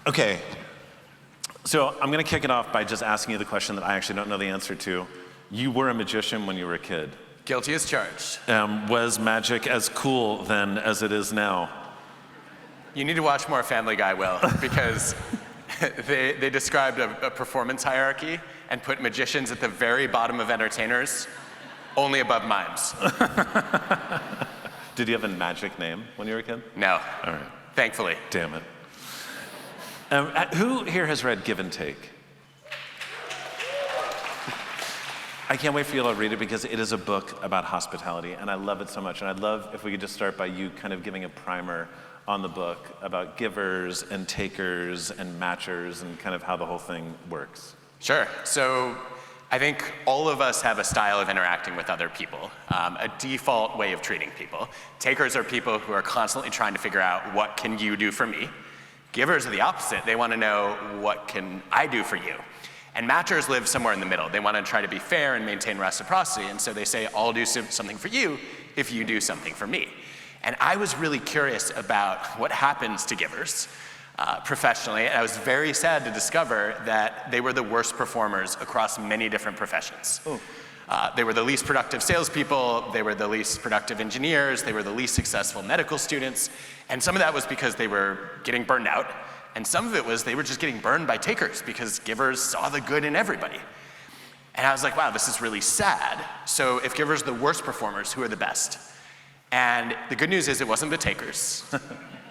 Okay, so I'm gonna kick it off by just asking you the question that I actually don't know the answer to. You were a magician when you were a kid. Guilty as charged. Was magic as cool then as it is now? You need to watch more Family Guy, Will, because they described a performance hierarchy and put magicians at the very bottom of entertainers, only above mimes. Did you have a magic name when you were a kid? No. All right. Thankfully. Damn it. Who here has read Give and Take? I can't wait for you all to read it because it is a book about hospitality and I love it so much. And I'd love if we could just start by you kind of giving a primer on the book about givers and takers and matchers and kind of how the whole thing works. Sure. So I think all of us have a style of interacting with other people, a default way of treating people. Takers are people who are constantly trying to figure out, what can you do for me? Givers are the opposite. They want to know, what can I do for you? And matchers live somewhere in the middle. They want to try to be fair and maintain reciprocity, and so they say, I'll do something for you if you do something for me. And I was really curious about what happens to givers professionally, and I was very sad to discover that they were the worst performers across many different professions. They were the least productive salespeople, they were the least productive engineers, they were the least successful medical students, and some of that was because they were getting burned out, and some of it was they were just getting burned by takers because givers saw the good in everybody. And I was like, wow, this is really sad. So if givers are the worst performers, who are the best? And the good news is it wasn't the takers.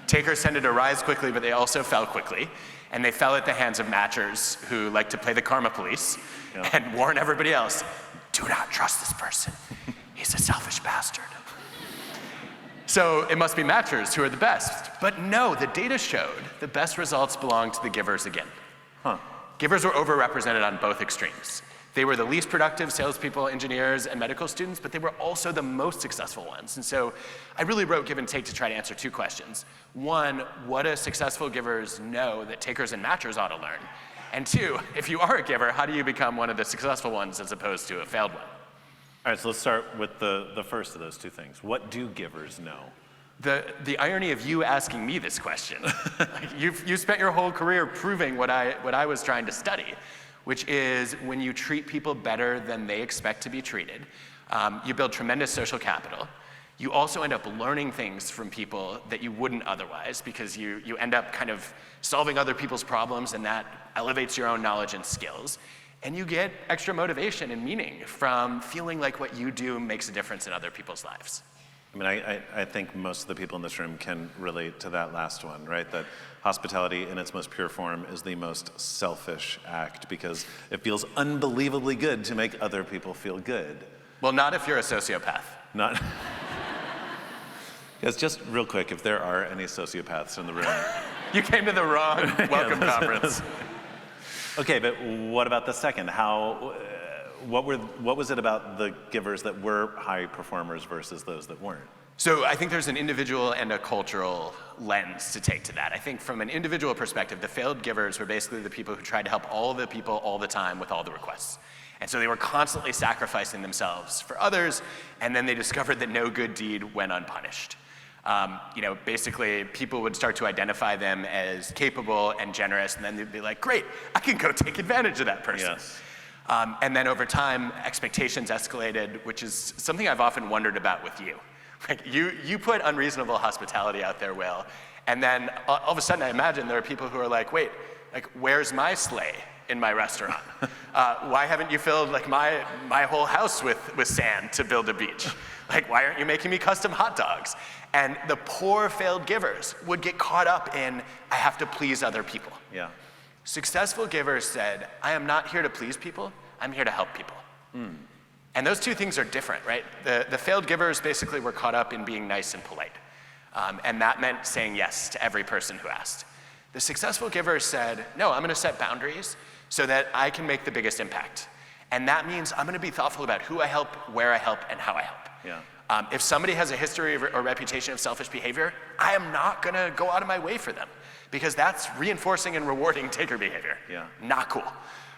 Takers tended to rise quickly, but they also fell quickly. And they fell at the hands of matchers who like to play the karma police and warn everybody else, do not trust this person. He's a selfish bastard. So it must be matchers who are the best. But no, the data showed the best results belonged to the givers again. Givers were overrepresented on both extremes. They were the least productive salespeople, engineers, and medical students, but they were also the most successful ones. And so I really wrote Give and Take to try to answer two questions. One, what do successful givers know that takers and matchers ought to learn? And two, if you are a giver, how do you become one of the successful ones as opposed to a failed one? All right, so let's start with the first of those two things. What do givers know? The irony of you asking me this question, you spent your whole career proving what I was trying to study, which is when you treat people better than they expect to be treated, you build tremendous social capital. You also end up learning things from people that you wouldn't otherwise, because you end up kind of solving other people's problems, and that elevates your own knowledge and skills. And you get extra motivation and meaning from feeling like what you do makes a difference in other people's lives. I mean, I think most of the people in this room can relate to that last one, right? That hospitality in its most pure form is the most selfish act because it feels unbelievably good to make other people feel good. Well, not if you're a sociopath. Not. Guys, just real quick, if there are any sociopaths in the room. You came to the wrong welcome conference. Okay, but what about the second? What was it about the givers that were high performers versus those that weren't? So I think there's an individual and a cultural lens to take to that. I think from an individual perspective, the failed givers were basically the people who tried to help all the people all the time with all the requests. And so they were constantly sacrificing themselves for others, and then they discovered that no good deed went unpunished. Basically people would start to identify them as capable and generous, and then they'd be like, great, I can go take advantage of that person. Yes. And then over time, expectations escalated, which is something I've often wondered about with you. Like you put unreasonable hospitality out there, Will, and then all of a sudden I imagine there are people who are like, wait, like where's my sleigh in my restaurant? Why haven't you filled like my whole house with sand to build a beach? Like why aren't you making me custom hot dogs? And the poor failed givers would get caught up in, I have to please other people. Yeah. Successful givers said, I am not here to please people, I'm here to help people. And those two things are different, right? The failed givers basically were caught up in being nice and polite. And that meant saying yes to every person who asked. The successful givers said, no, I'm gonna set boundaries so that I can make the biggest impact. And that means I'm gonna be thoughtful about who I help, where I help, and how I help. Yeah. If somebody has a history or reputation of selfish behavior, I am not gonna go out of my way for them, because that's reinforcing and rewarding taker behavior. Yeah. Not cool.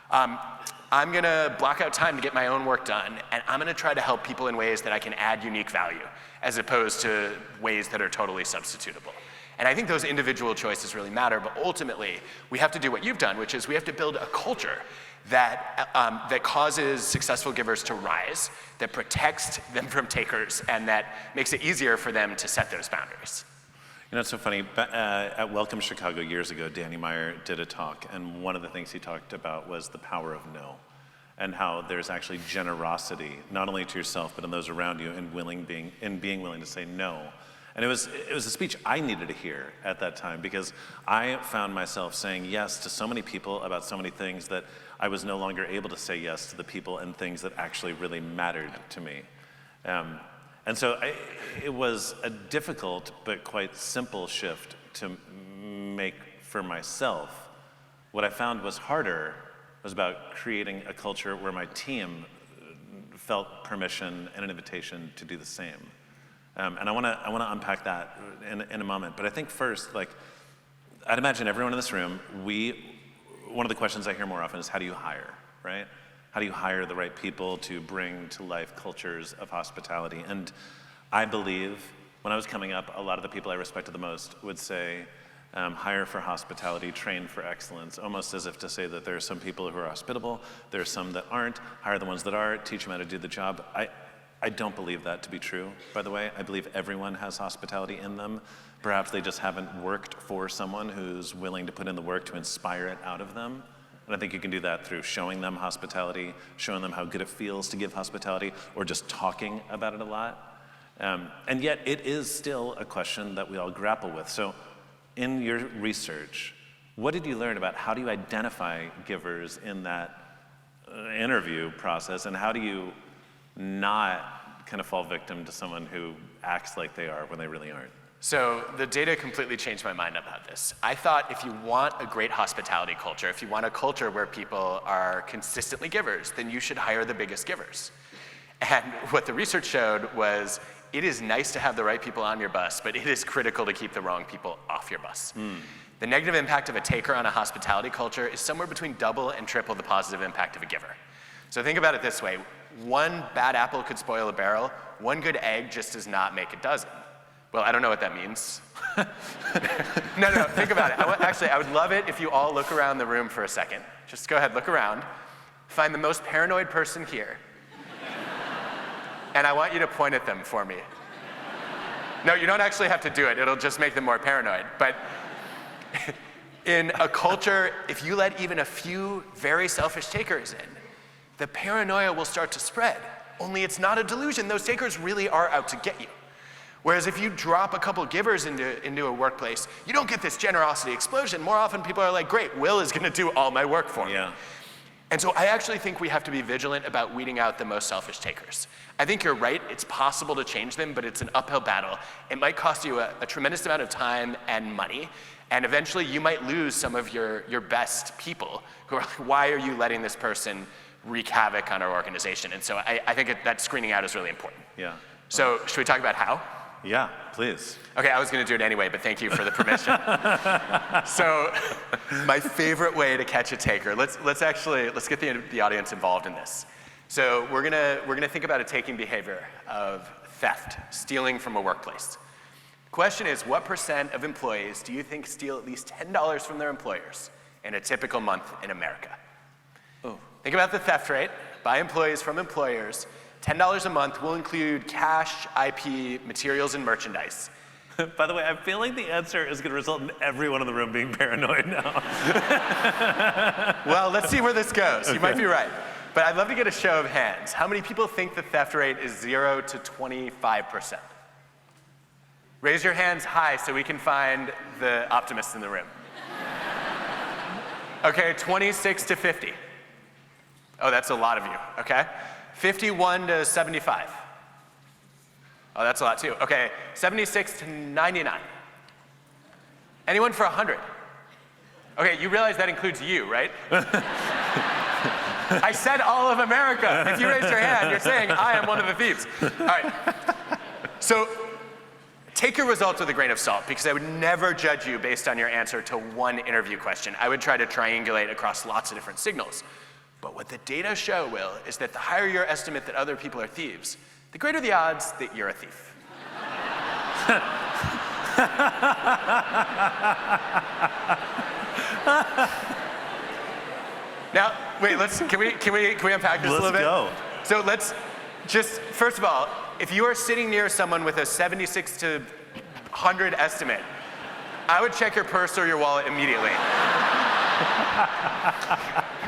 I'm gonna block out time to get my own work done, and I'm gonna try to help people in ways that I can add unique value, as opposed to ways that are totally substitutable. And I think those individual choices really matter, but ultimately, we have to do what you've done, which is we have to build a culture that causes successful givers to rise, that protects them from takers, and that makes it easier for them to set those boundaries. You know, it's so funny, at Welcome Chicago years ago, Danny Meyer did a talk, and one of the things he talked about was the power of no, and how there's actually generosity, not only to yourself, but in those around you, in being willing to say no. And it was a speech I needed to hear at that time, because I found myself saying yes to so many people about so many things that I was no longer able to say yes to the people and things that actually really mattered to me. And so it was a difficult but quite simple shift to make for myself. What I found was harder was about creating a culture where my team felt permission and an invitation to do the same. And I want to unpack that in a moment. But I think first, like, I'd imagine everyone in this room, one of the questions I hear more often is, how do you hire, right? How do you hire the right people to bring to life cultures of hospitality? And I believe when I was coming up, a lot of the people I respected the most would say, hire for hospitality, train for excellence, almost as if to say that there are some people who are hospitable, there are some that aren't, hire the ones that are, teach them how to do the job. I don't believe that to be true, by the way. I believe everyone has hospitality in them. Perhaps they just haven't worked for someone who's willing to put in the work to inspire it out of them. And I think you can do that through showing them hospitality, showing them how good it feels to give hospitality, or just talking about it a lot. And yet it is still a question that we all grapple with. So in your research, what did you learn about how do you identify givers in that interview process, and how do you not kind of fall victim to someone who acts like they are when they really aren't? So the data completely changed my mind about this. I thought if you want a great hospitality culture, if you want a culture where people are consistently givers, then you should hire the biggest givers. And what the research showed was it is nice to have the right people on your bus, but it is critical to keep the wrong people off your bus. The negative impact of a taker on a hospitality culture is somewhere between double and triple the positive impact of a giver. So think about it this way. One bad apple could spoil a barrel. One good egg just does not make a dozen. Well, I don't know what that means. No, think about it. I would love it if you all look around the room for a second. Just go ahead, look around. Find the most paranoid person here. And I want you to point at them for me. No, you don't actually have to do it. It'll just make them more paranoid. But in a culture, if you let even a few very selfish takers in, the paranoia will start to spread. Only it's not a delusion. Those takers really are out to get you. Whereas if you drop a couple givers into a workplace, you don't get this generosity explosion. More often people are like, great, Will is gonna do all my work for me. Yeah. And so I actually think we have to be vigilant about weeding out the most selfish takers. I think you're right, it's possible to change them, but it's an uphill battle. It might cost you a tremendous amount of time and money, and eventually you might lose some of your best people who are like, why are you letting this person wreak havoc on our organization? And so I think that screening out is really important. Yeah. So should we talk about how? Yeah, please. Okay, I was gonna do it anyway, but thank you for the permission. So, my favorite way to catch a taker, let's get the audience involved in this. So we're gonna think about a taking behavior of theft, stealing from a workplace. Question is, what % of employees do you think steal at least $10 from their employers in a typical month in America? Oh. Think about the theft rate by employees from employers. $10 a month will include cash, IP, materials, and merchandise. By the way, I feel like the answer is going to result in everyone in the room being paranoid now. Well, let's see where this goes. Okay. You might be right. But I'd love to get a show of hands. How many people think the theft rate is 0 to 25%? Raise your hands high so we can find the optimists in the room. Okay, 26 to 50. Oh, that's a lot of you, okay? 51 to 75. Oh, that's a lot too. Okay, 76 to 99. Anyone for 100? Okay, you realize that includes you, right? I said all of America. If you raise your hand, you're saying I am one of the thieves. All right. So take your results with a grain of salt, because I would never judge you based on your answer to one interview question. I would try to triangulate across lots of different signals. But what the data show, Will, is that the higher your estimate that other people are thieves, the greater the odds that you're a thief. Now, wait, can we unpack this a little bit? Let's go. So let's just, first of all, if you are sitting near someone with a 76 to 100 estimate, I would check your purse or your wallet immediately.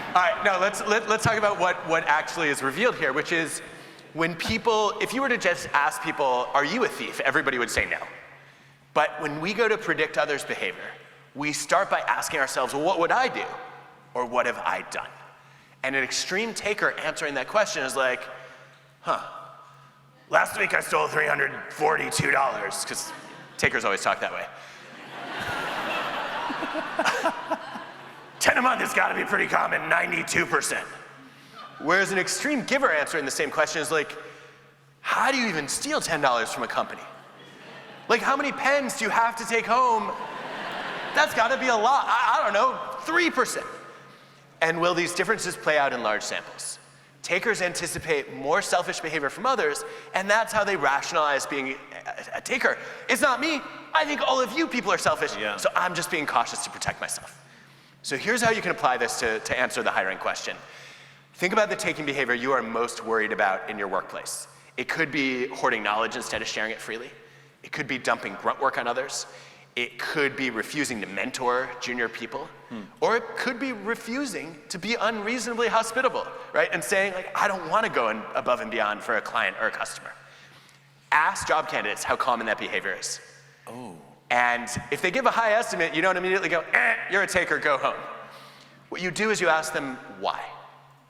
All right, now let's talk about what actually is revealed here, which is when people, if you were to just ask people, are you a thief? Everybody would say no. But when we go to predict others' behavior, we start by asking ourselves, well, what would I do? Or what have I done? And an extreme taker answering that question is like, last week I stole $342, because takers always talk that way. 10 a month has got to be pretty common, 92%. Whereas an extreme giver answering the same question is like, how do you even steal $10 from a company? Like, how many pens do you have to take home? That's got to be a lot. I don't know, 3%. And will these differences play out in large samples? Takers anticipate more selfish behavior from others, and that's how they rationalize being a taker. It's not me. I think all of you people are selfish, so I'm just being cautious to protect myself. So here's how you can apply this to answer the hiring question. Think about the taking behavior you are most worried about in your workplace. It could be hoarding knowledge instead of sharing it freely. It could be dumping grunt work on others. It could be refusing to mentor junior people. Or it could be refusing to be unreasonably hospitable, right? And saying, like, I don't want to go above and beyond for a client or a customer. Ask job candidates how common that behavior is. And if they give a high estimate, you don't immediately go, you're a taker, go home. What you do is you ask them why.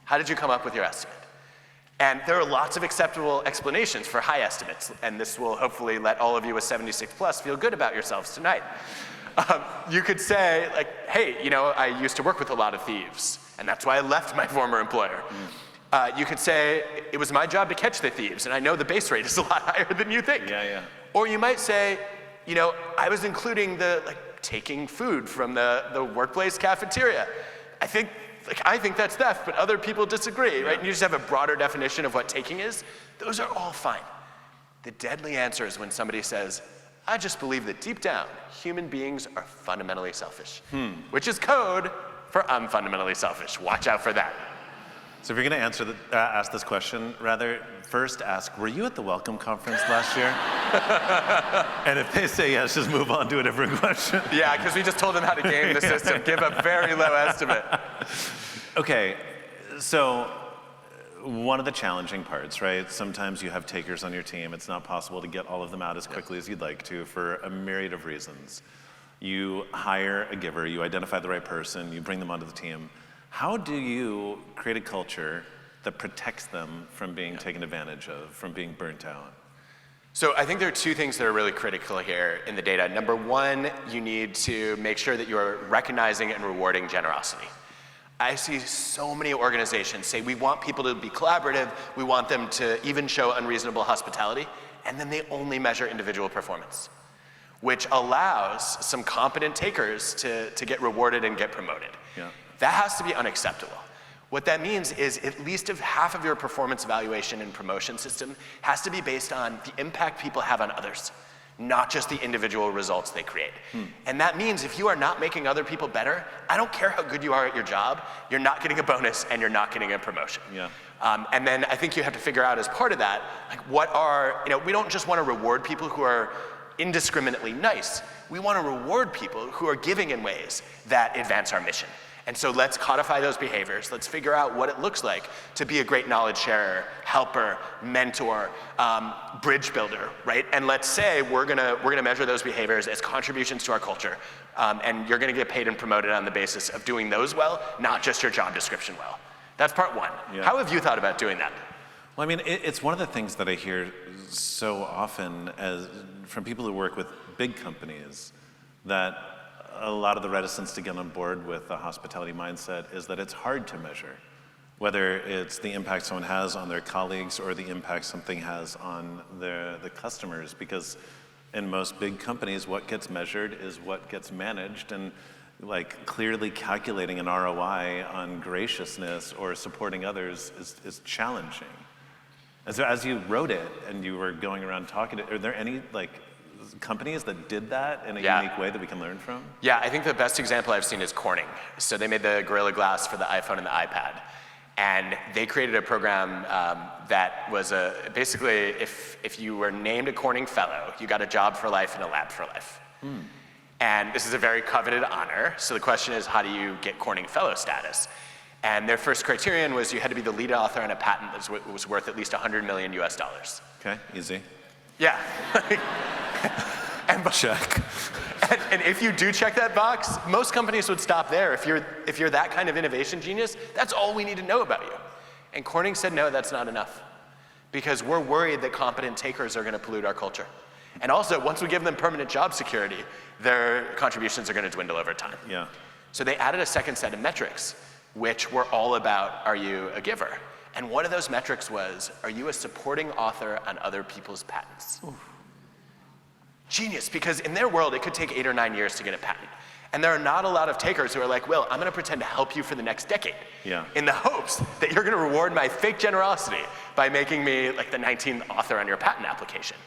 How did you come up with your estimate? And there are lots of acceptable explanations for high estimates, and this will hopefully let all of you with 76 plus feel good about yourselves tonight. You could say, like, hey, I used to work with a lot of thieves, and that's why I left my former employer. You could say, it was my job to catch the thieves, and I know the base rate is a lot higher than you think. Or you might say, I was including taking food from the workplace cafeteria. I think that's theft, but other people disagree, right? And you just have a broader definition of what taking is. Those are all fine. The deadly answer is when somebody says, I just believe that deep down, human beings are fundamentally selfish, which is code for I'm fundamentally selfish. Watch out for that. So if you're going to ask this question, rather, first ask, were you at the Welcome Conference last year? And if they say yes, just move on to a different question. Yeah, because we just told them how to game the system. Give a very low estimate. Okay, so one of the challenging parts, right? Sometimes you have takers on your team. It's not possible to get all of them out as quickly as you'd like to for a myriad of reasons. You hire a giver, you identify the right person, you bring them onto the team. How do you create a culture that protects them from being taken advantage of, from being burnt out? So I think there are two things that are really critical here in the data. Number one, you need to make sure that you are recognizing and rewarding generosity. I see so many organizations say we want people to be collaborative, we want them to even show unreasonable hospitality, and then they only measure individual performance, which allows some competent takers to get rewarded and get promoted. That has to be unacceptable. What that means is at least half of your performance evaluation and promotion system has to be based on the impact people have on others, not just the individual results they create. And that means if you are not making other people better, I don't care how good you are at your job, you're not getting a bonus and you're not getting a promotion. And then I think you have to figure out as part of that, we don't just want to reward people who are indiscriminately nice. We want to reward people who are giving in ways that advance our mission. And so let's codify those behaviors. Let's figure out what it looks like to be a great knowledge sharer, helper, mentor, bridge builder, right? And let's say we're gonna measure those behaviors as contributions to our culture. And you're gonna get paid and promoted on the basis of doing those well, not just your job description well. That's part one. How have you thought about doing that? Well, I mean, it's one of the things that I hear so often from people who work with big companies, that a lot of the reticence to get on board with the hospitality mindset is that it's hard to measure, whether it's the impact someone has on their colleagues or the impact something has on the customers, because in most big companies, what gets measured is what gets managed, and clearly calculating an ROI on graciousness or supporting others is challenging. As you wrote it and you were going around talking, are there any companies that did that in a Yeah. unique way that we can learn from? Yeah, I think the best example I've seen is Corning. So they made the Gorilla Glass for the iPhone and the iPad. And they created a program that was basically, if you were named a Corning Fellow, you got a job for life and a lab for life. And this is a very coveted honor. So the question is, how do you get Corning Fellow status? And their first criterion was you had to be the lead author on a patent that was worth at least 100 million US dollars. Okay, easy. Yeah. Check. And if you do check that box, most companies would stop there. If you're that kind of innovation genius, that's all we need to know about you. And Corning said, no, that's not enough. Because we're worried that competent takers are going to pollute our culture. And also, once we give them permanent job security, their contributions are going to dwindle over time. Yeah. So they added a second set of metrics, which were all about, are you a giver? And one of those metrics was, are you a supporting author on other people's patents? Ooh. Genius, because in their world, it could take 8 or 9 years to get a patent. And there are not a lot of takers who are like, Will, I'm gonna pretend to help you for the next decade. Yeah. In the hopes that you're gonna reward my fake generosity by making me like the 19th author on your patent application.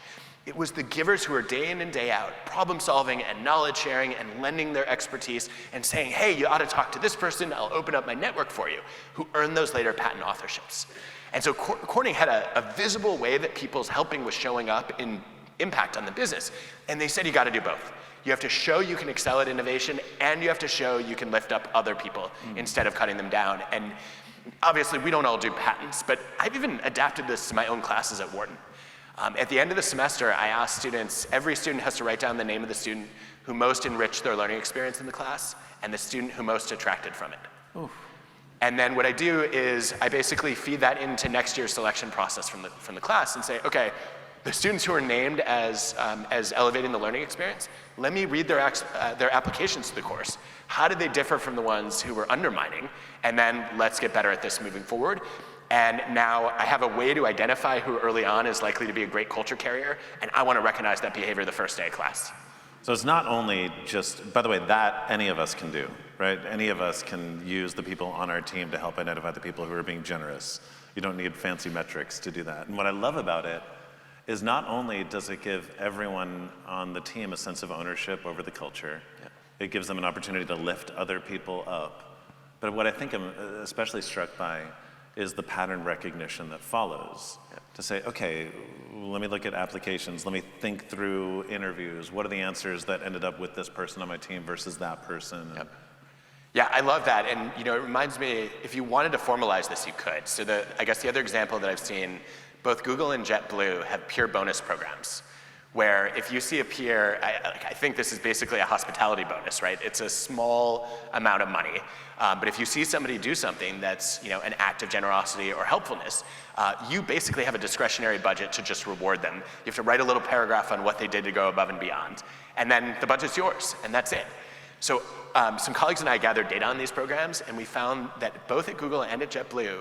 It was the givers who were day in and day out, problem solving and knowledge sharing and lending their expertise and saying, hey, you ought to talk to this person, I'll open up my network for you, who earned those later patent authorships. And so Corning had a visible way that people's helping was showing up in impact on the business. And they said you gotta do both. You have to show you can excel at innovation, and you have to show you can lift up other people instead of cutting them down. And obviously we don't all do patents, but I've even adapted this to my own classes at Wharton. At the end of the semester, I asked students, every student has to write down the name of the student who most enriched their learning experience in the class and the student who most detracted from it. Oof. And then what I do is I basically feed that into next year's selection process from the class and say, okay, the students who are named as elevating the learning experience, let me read their applications to the course. How did they differ from the ones who were undermining? And then let's get better at this moving forward. And now I have a way to identify who early on is likely to be a great culture carrier, and I want to recognize that behavior the first day of class. So it's not only just, by the way, that any of us can do, right? Any of us can use the people on our team to help identify the people who are being generous. You don't need fancy metrics to do that. And what I love about it is not only does it give everyone on the team a sense of ownership over the culture, it gives them an opportunity to lift other people up. But what I think I'm especially struck by is the pattern recognition that follows. To say, okay, let me look at applications, let me think through interviews. What are the answers that ended up with this person on my team versus that person? Yeah, I love that. And it reminds me, if you wanted to formalize this, you could. So I guess the other example that I've seen, both Google and JetBlue have peer bonus programs, where if you see a peer, I think this is basically a hospitality bonus, right? It's a small amount of money, but if you see somebody do something that's an act of generosity or helpfulness, you basically have a discretionary budget to just reward them. You have to write a little paragraph on what they did to go above and beyond, and then the budget's yours, and that's it. So some colleagues and I gathered data on these programs, and we found that both at Google and at JetBlue,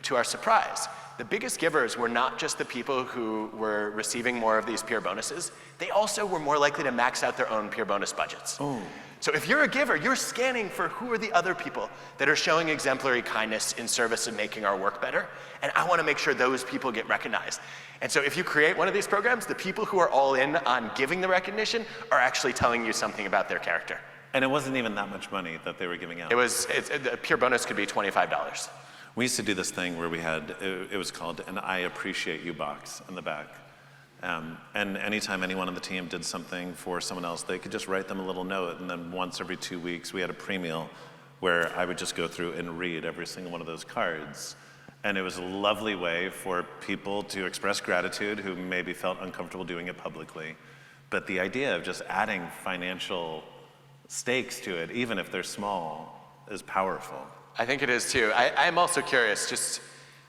to our surprise, the biggest givers were not just the people who were receiving more of these peer bonuses, they also were more likely to max out their own peer bonus budgets. Oh. So if you're a giver, you're scanning for who are the other people that are showing exemplary kindness in service of making our work better, and I want to make sure those people get recognized. And so if you create one of these programs, the people who are all in on giving the recognition are actually telling you something about their character. And it wasn't even that much money that they were giving out. A peer bonus could be $25. We used to do this thing where we had, it was called an I appreciate you box in the back. And anytime anyone on the team did something for someone else, they could just write them a little note, and then once every 2 weeks we had a pre-meal where I would just go through and read every single one of those cards. And it was a lovely way for people to express gratitude who maybe felt uncomfortable doing it publicly. But the idea of just adding financial stakes to it, even if they're small, is powerful. I think it is too. I'm also curious,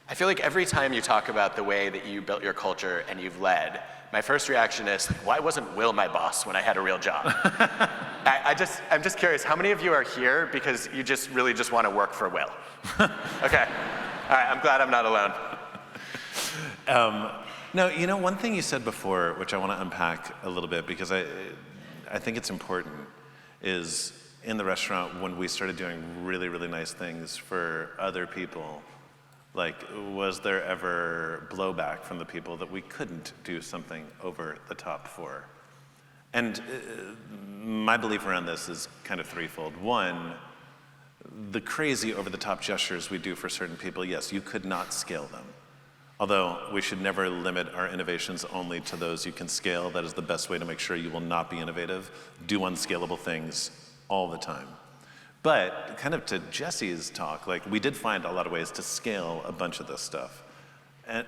I feel like every time you talk about the way that you built your culture and you've led, my first reaction is, why wasn't Will my boss when I had a real job? I'm just curious, how many of you are here because you really just want to work for Will? Okay, all right, I'm glad I'm not alone. No, one thing you said before, which I want to unpack a little bit because I think it's important, is in the restaurant when we started doing really, really nice things for other people, was there ever blowback from the people that we couldn't do something over the top for? And my belief around this is kind of threefold. One, the crazy over-the-top gestures we do for certain people, yes, you could not scale them. Although we should never limit our innovations only to those you can scale. That is the best way to make sure you will not be innovative. Do unscalable things all the time. But kind of to Jesse's talk, like we did find a lot of ways to scale a bunch of this stuff. And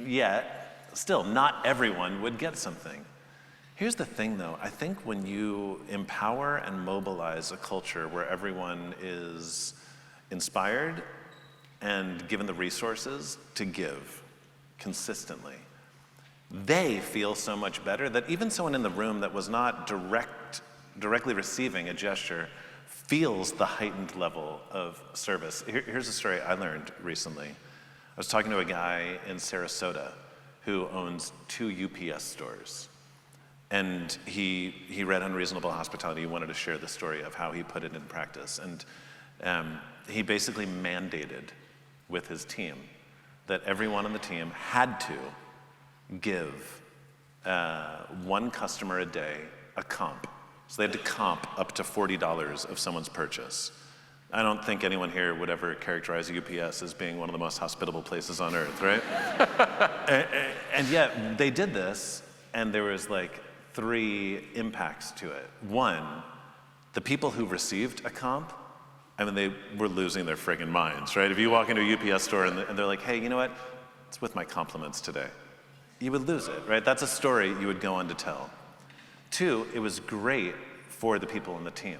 yet, still, not everyone would get something. Here's the thing though, I think when you empower and mobilize a culture where everyone is inspired and given the resources to give consistently, they feel so much better that even someone in the room that was not directly receiving a gesture feels the heightened level of service. Here's a story I learned recently. I was talking to a guy in Sarasota who owns 2 UPS stores. And he read Unreasonable Hospitality. He wanted to share the story of how he put it in practice. And he basically mandated with his team that everyone on the team had to give one customer a day a comp. So they had to comp up to $40 of someone's purchase. I don't think anyone here would ever characterize UPS as being one of the most hospitable places on earth, right? and yet they did this, and there was like 3 impacts to it. One, the people who received a comp, I mean, they were losing their friggin' minds, right? If you walk into a UPS store and they're like, hey, you know what? It's with my compliments today. You would lose it, right? That's a story you would go on to tell. 2, it was great for the people in the team.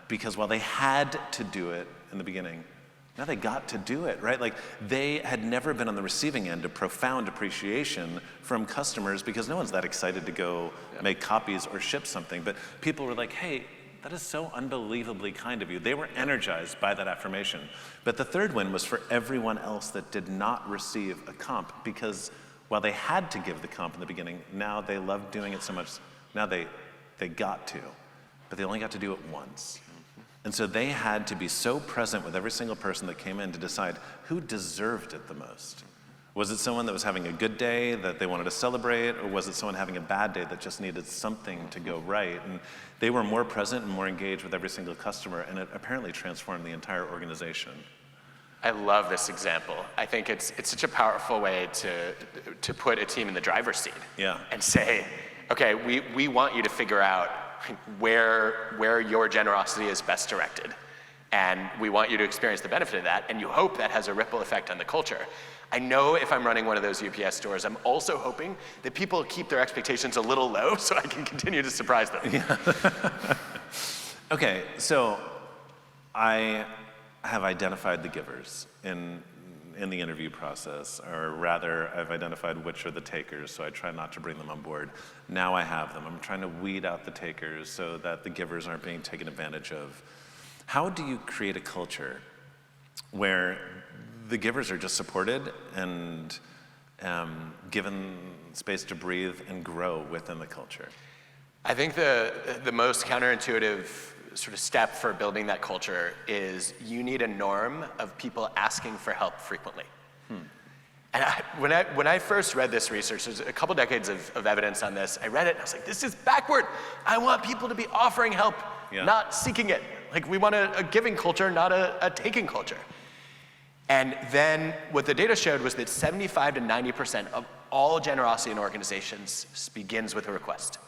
Because while they had to do it in the beginning, now they got to do it, right? Like they had never been on the receiving end of profound appreciation from customers because no one's that excited to go make copies or ship something. But people were like, hey, that is so unbelievably kind of you. They were energized by that affirmation. But the third win was for everyone else that did not receive a comp because while they had to give the comp in the beginning, now they loved doing it so much, now they got to, but they only got to do it once. And so they had to be so present with every single person that came in to decide who deserved it the most. Was it someone that was having a good day that they wanted to celebrate, or was it someone having a bad day that just needed something to go right? And they were more present and more engaged with every single customer, and it apparently transformed the entire organization. I love this example. I think it's such a powerful way to put a team in the driver's seat. Yeah. And say, okay, we want you to figure out where your generosity is best directed. And we want you to experience the benefit of that, and you hope that has a ripple effect on the culture. I know if I'm running one of those UPS stores, I'm also hoping that people keep their expectations a little low so I can continue to surprise them. Yeah. Okay, so I have identified the givers in the interview process, or rather, I've identified which are the takers, so I try not to bring them on board. Now I have them. I'm trying to weed out the takers so that the givers aren't being taken advantage of. How do you create a culture where the givers are just supported and given space to breathe and grow within the culture? I think the most counterintuitive sort of step for building that culture is you need a norm of people asking for help frequently. And when I first read this research, there's a couple decades of evidence on this. I read it and I was like, this is backward. I want people to be offering help, not seeking it. Like we want a giving culture, not a taking culture. And then what the data showed was that 75 to 90% of all generosity in organizations begins with a request.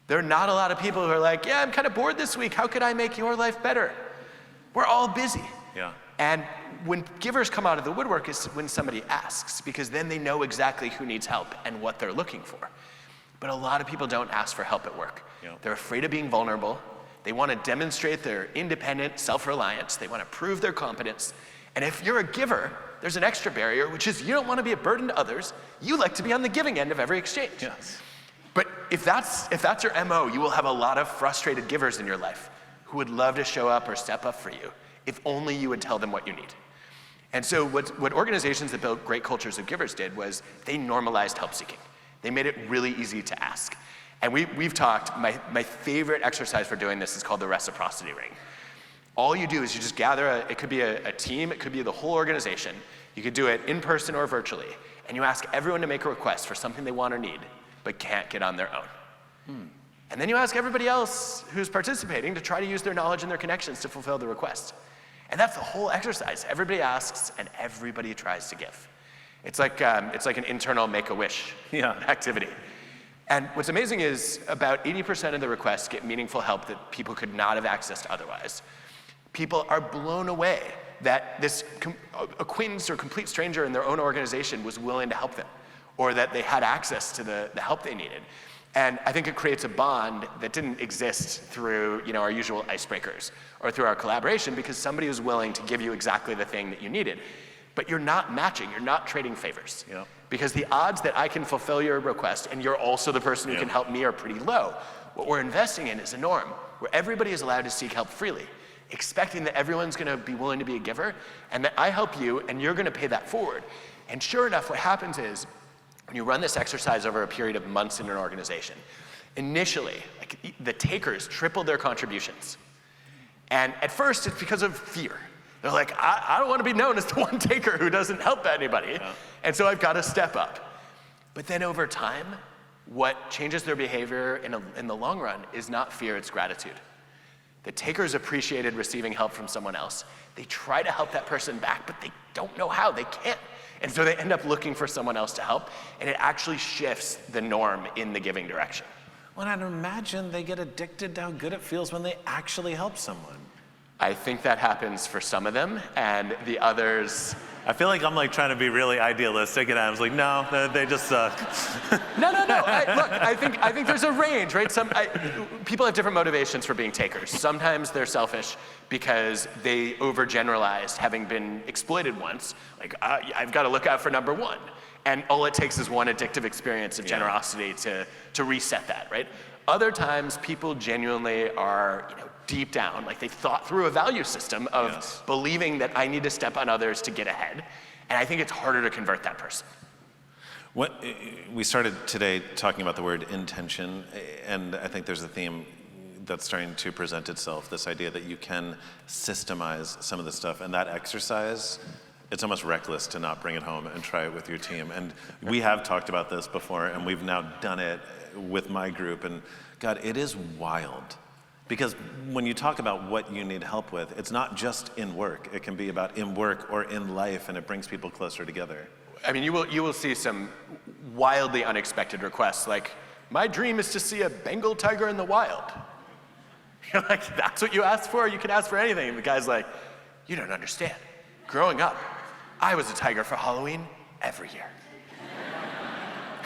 There are not a lot of people who are like, yeah, I'm kind of bored this week. How could I make your life better? We're all busy. Yeah. And when givers come out of the woodwork is when somebody asks, because then they know exactly who needs help and what they're looking for. But a lot of people don't ask for help at work. Yeah. They're afraid of being vulnerable. They want to demonstrate their independent self-reliance. They want to prove their competence. And if you're a giver, there's an extra barrier, which is you don't want to be a burden to others. You like to be on the giving end of every exchange. Yes. But if that's your MO, you will have a lot of frustrated givers in your life who would love to show up or step up for you if only you would tell them what you need. And so what organizations that built great cultures of givers did was they normalized help seeking. They made it really easy to ask. And we've talked, my favorite exercise for doing this is called the reciprocity ring. All you do is you just gather, it could be a team, it could be the whole organization. You could do it in person or virtually. And you ask everyone to make a request for something they want or need, but can't get on their own. And then you ask everybody else who's participating to try to use their knowledge and their connections to fulfill the request. And that's the whole exercise. Everybody asks and everybody tries to give. It's like an internal Make-A-Wish activity. And what's amazing is about 80% of the requests get meaningful help that people could not have accessed otherwise. People are blown away that this acquaintance or complete stranger in their own organization was willing to help them, or that they had access to the help they needed. And I think it creates a bond that didn't exist through our usual icebreakers or through our collaboration, because somebody was willing to give you exactly the thing that you needed. But you're not matching, you're not trading favors. Because the odds that I can fulfill your request and you're also the person who can help me are pretty low. What we're investing in is a norm where everybody is allowed to seek help freely, expecting that everyone's gonna be willing to be a giver, and that I help you and you're gonna pay that forward. And sure enough, what happens is, when you run this exercise over a period of months in an organization, initially, the takers triple their contributions. And at first, it's because of fear. They're like, I don't want to be known as the one taker who doesn't help anybody, and so I've got to step up. But then over time, what changes their behavior in the long run is not fear, it's gratitude. The takers appreciated receiving help from someone else. They try to help that person back, but they don't know how, they can't. And so they end up looking for someone else to help, and it actually shifts the norm in the giving direction. Well, I'd imagine they get addicted to how good it feels when they actually help someone. I think that happens for some of them, and the others... I feel like I'm trying to be really idealistic, and Adam's like, no, they just suck. No. Look, I think there's a range, right? People have different motivations for being takers. Sometimes they're selfish because they overgeneralized, having been exploited once. Like, I've got to look out for number one. And all it takes is one addictive experience of generosity to reset that, right? Other times, people genuinely are, deep down, like they thought through a value system of believing that I need to step on others to get ahead. And I think it's harder to convert that person. We started today talking about the word intention, and I think there's a theme that's starting to present itself, this idea that you can systemize some of the stuff, and that exercise, it's almost reckless to not bring it home and try it with your team. And we have talked about this before, and we've now done it with my group, and God, it is wild. Because when you talk about what you need help with, it's not just in work. It can be about in work or in life, and it brings people closer together. I mean, you will see some wildly unexpected requests, like, my dream is to see a Bengal tiger in the wild. You're like, that's what you asked for? You can ask for anything. And the guy's like, you don't understand. Growing up, I was a tiger for Halloween every year.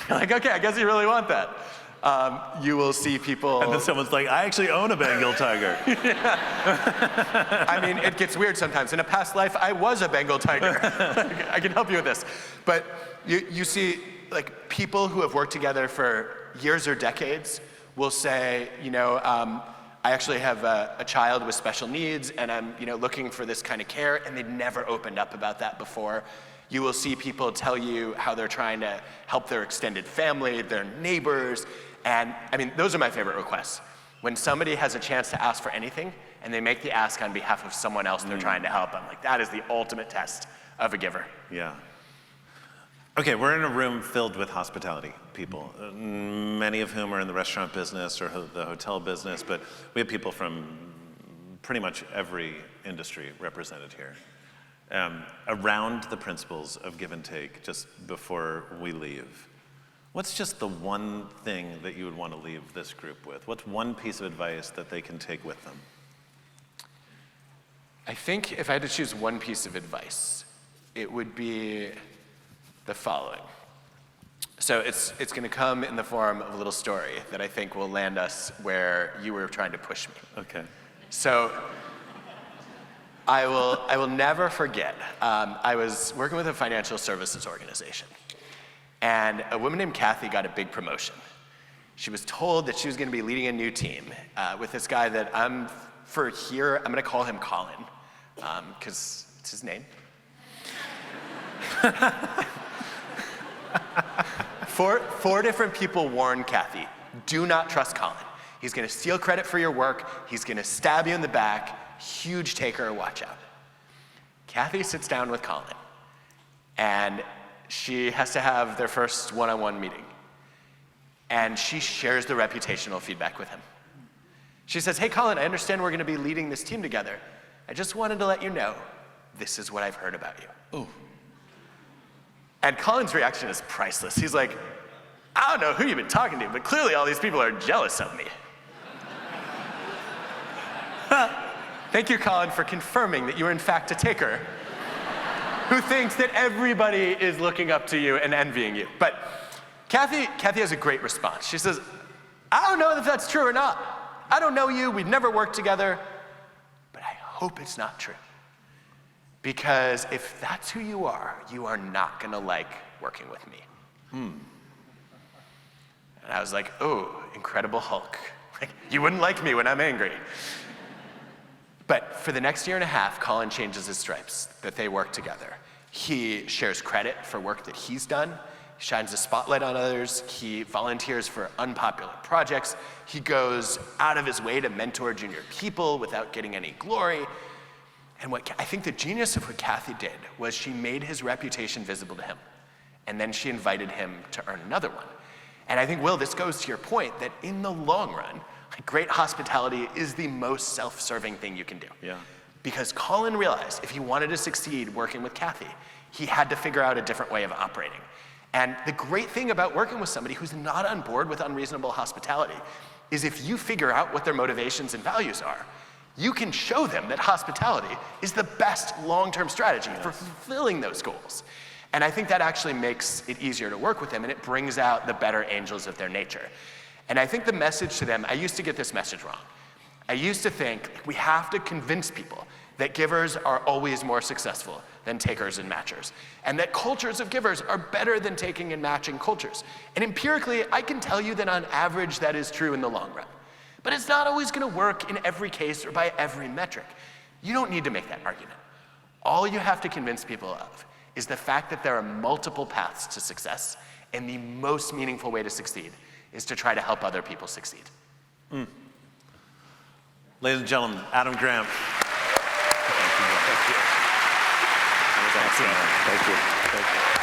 You're like, okay, I guess you really want that. You will see people... And then someone's like, I actually own a Bengal tiger. I mean, it gets weird sometimes. In a past life, I was a Bengal tiger. I can help you with this. But you see, people who have worked together for years or decades will say, I actually have a child with special needs, and I'm, looking for this kind of care, and they'd never opened up about that before. You will see people tell you how they're trying to help their extended family, their neighbors, and I mean, those are my favorite requests. When somebody has a chance to ask for anything, and they make the ask on behalf of someone else they're trying to help, I'm like, that is the ultimate test of a giver. Yeah. Okay, we're in a room filled with hospitality people, many of whom are in the restaurant business or the hotel business, but we have people from pretty much every industry represented here. Around the principles of give and take, just before we leave, what's just the one thing that you would want to leave this group with? What's one piece of advice that they can take with them? I think if I had to choose one piece of advice, it would be the following. So it's going to come in the form of a little story that I think will land us where you were trying to push me. Okay. So I will never forget. I was working with a financial services organization, and a woman named Kathy got a big promotion. She was told that she was going to be leading a new team with this guy that I'm going to call him Colin, because it's his name. Four different people warned Kathy, do not trust Colin. He's going to steal credit for your work. He's going to stab you in the back. Huge taker, watch out. Kathy sits down with Colin, and she has to have their first one-on-one meeting. and she shares the reputational feedback with him. She says, hey, Colin, I understand we're gonna be leading this team together. I just wanted to let you know, this is what I've heard about you. Ooh. And Colin's reaction is priceless. He's like, I don't know who you've been talking to, but clearly all these people are jealous of me. Thank you, Colin, for confirming that you are in fact a taker who thinks that everybody is looking up to you and envying you. But Kathy has a great response. She says, I don't know if that's true or not. I don't know you, we've never worked together, but I hope it's not true. Because if that's who you are not gonna like working with me. And I was like, oh, Incredible Hulk. Like, you wouldn't like me when I'm angry. But for the next year and a half, Colin changes his stripes, that they work together. He shares credit for work that he's done. He shines a spotlight on others. He volunteers for unpopular projects. He goes out of his way to mentor junior people without getting any glory. And what I think the genius of what Kathy did was she made his reputation visible to him. And then she invited him to earn another one. And I think, Will, this goes to your point that in the long run, great hospitality is the most self-serving thing you can do. Yeah. Because Colin realized if he wanted to succeed working with Kathy, he had to figure out a different way of operating. And the great thing about working with somebody who's not on board with unreasonable hospitality is if you figure out what their motivations and values are, you can show them that hospitality is the best long-term strategy for fulfilling those goals. And I think that actually makes it easier to work with them, and it brings out the better angels of their nature. And I think the message to them, I used to get this message wrong. I used to think we have to convince people that givers are always more successful than takers and matchers, and that cultures of givers are better than taking and matching cultures. And empirically, I can tell you that on average that is true in the long run. But it's not always gonna work in every case or by every metric. You don't need to make that argument. All you have to convince people of is the fact that there are multiple paths to success, and the most meaningful way to succeed is to try to help other people succeed. Ladies and gentlemen, Adam Graham. Thank you. Thank you.